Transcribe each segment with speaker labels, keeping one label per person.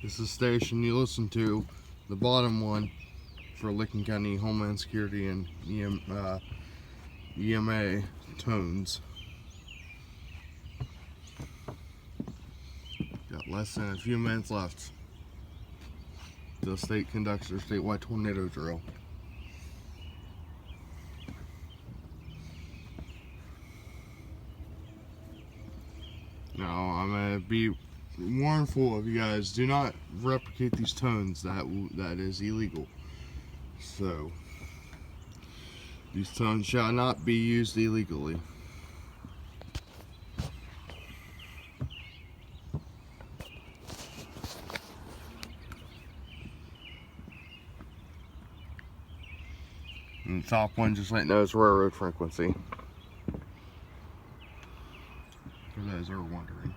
Speaker 1: This is the station you listen to, the bottom one, for Licking County Homeland Security and EMA tones. Got less than a few minutes left. The state conducts their statewide tornado drill. Now, I'm going to be warnful of you guys, do not replicate these tones. That is illegal. So, these tones shall not be used illegally. And the top one, just like knows railroad frequency. For those who are wondering.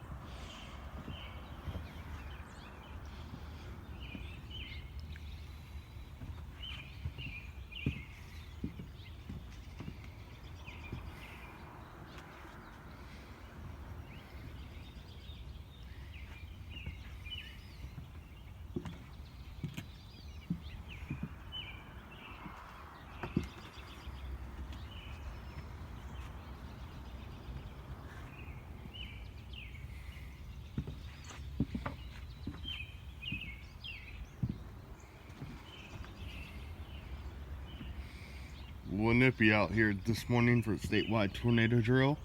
Speaker 1: A little nippy out here this morning for the statewide tornado drill.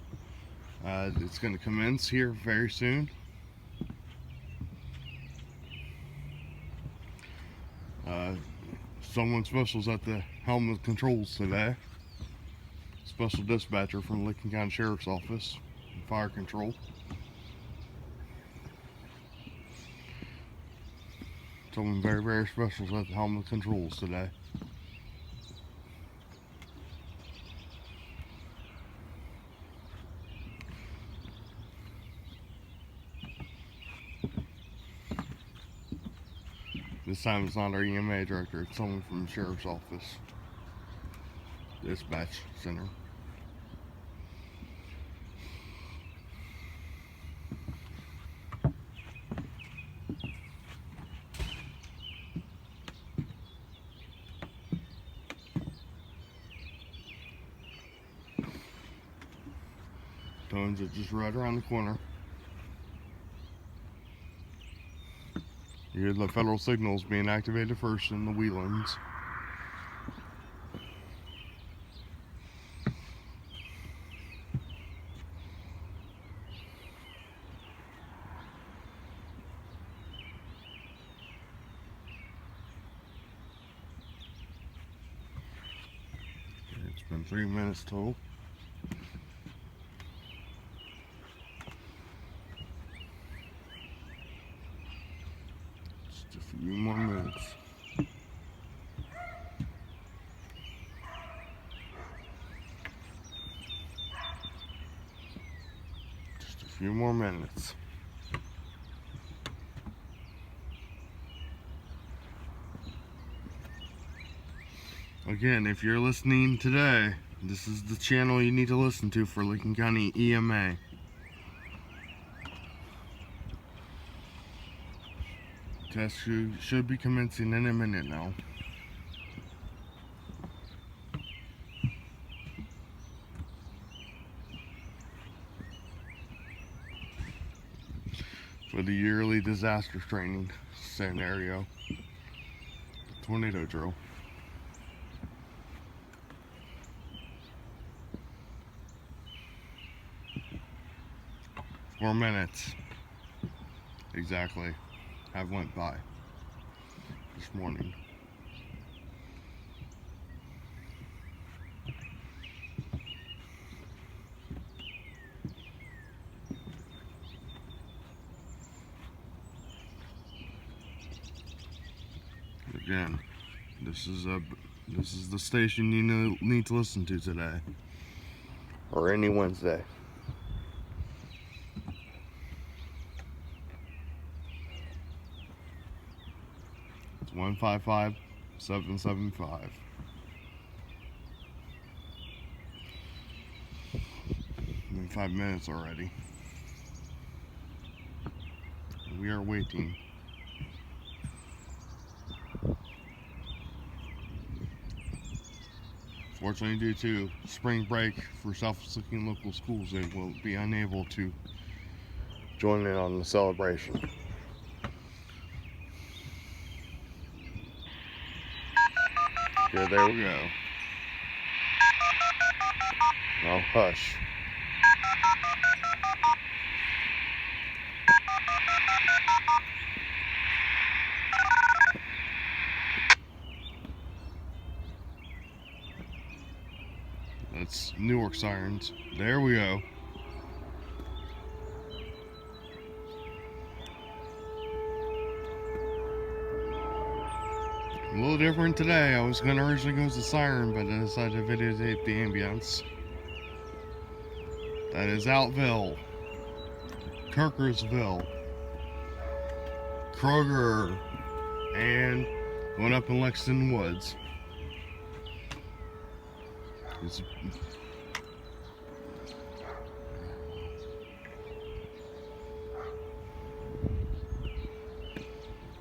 Speaker 1: It's going to commence here very soon. Someone special's at the helm of controls today. Special dispatcher from Licking County Sheriff's Office, Fire Control. Someone very, very special's at the helm of controls today. This time it's not our EMA director, it's someone from the Sheriff's Office. Dispatch Center. Tones are just right around the corner. You hear the federal signals being activated first in the Whelens. It's been 3 minutes total. Just a few more minutes. Just a few more minutes. Again, if you're listening today, this is the channel you need to listen to for Licking County EMA. Test should be commencing in a minute now. For the yearly disaster training scenario, tornado drill. 4 minutes exactly have went by this morning. Again, this is the station you need to listen to today, or any Wednesday. It's 155-775. Been 5 minutes already. We are waiting. Fortunately, due to spring break for self-seeking local schools, they will be unable to join in on the celebration. Okay, there we go. Now hush. That's Newark Sirens. There we go. A little different today. I was going to originally go as a siren, but I decided to videotape the ambience. That is Outville, Kirkersville, Kroger, and going up in Lexington Woods.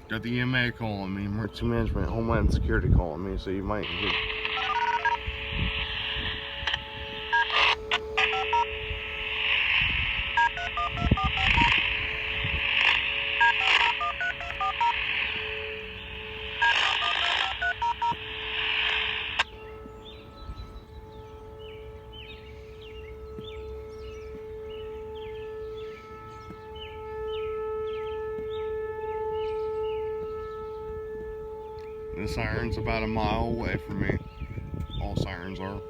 Speaker 1: Got the EMA calling me, Emergency Management, Homeland Security calling me, so you might hear. The siren's about a mile away from me. All sirens are.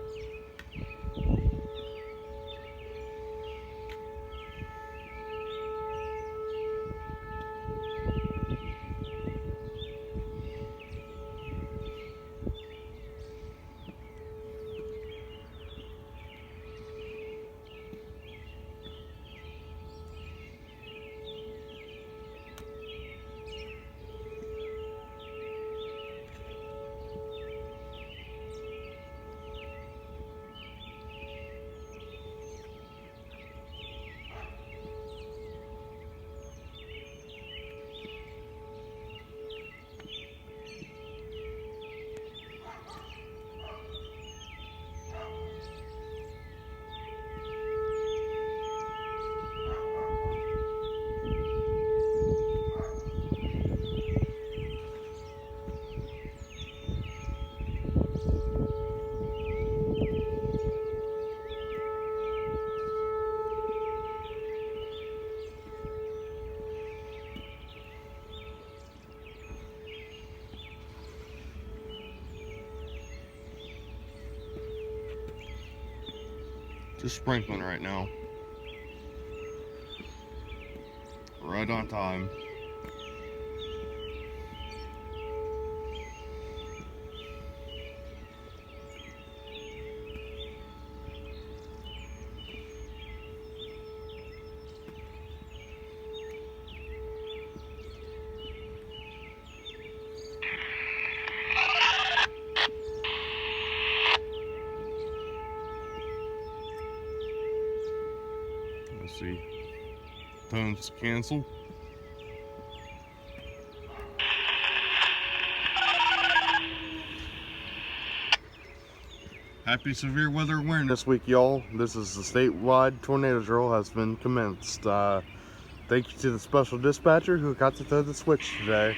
Speaker 1: Just sprinkling right now. Right on time. Let's see. Tones cancel. Happy severe weather awareness week, y'all. This is the statewide tornado drill has been commenced. Thank you to the special dispatcher who got to throw the switch today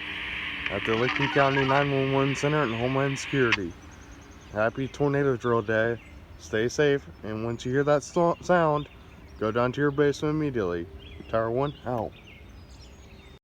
Speaker 1: at the Licking County 911 Center and Homeland Security. Happy tornado drill day. Stay safe, and once you hear that sound, go down to your basement immediately. Tower 1 out.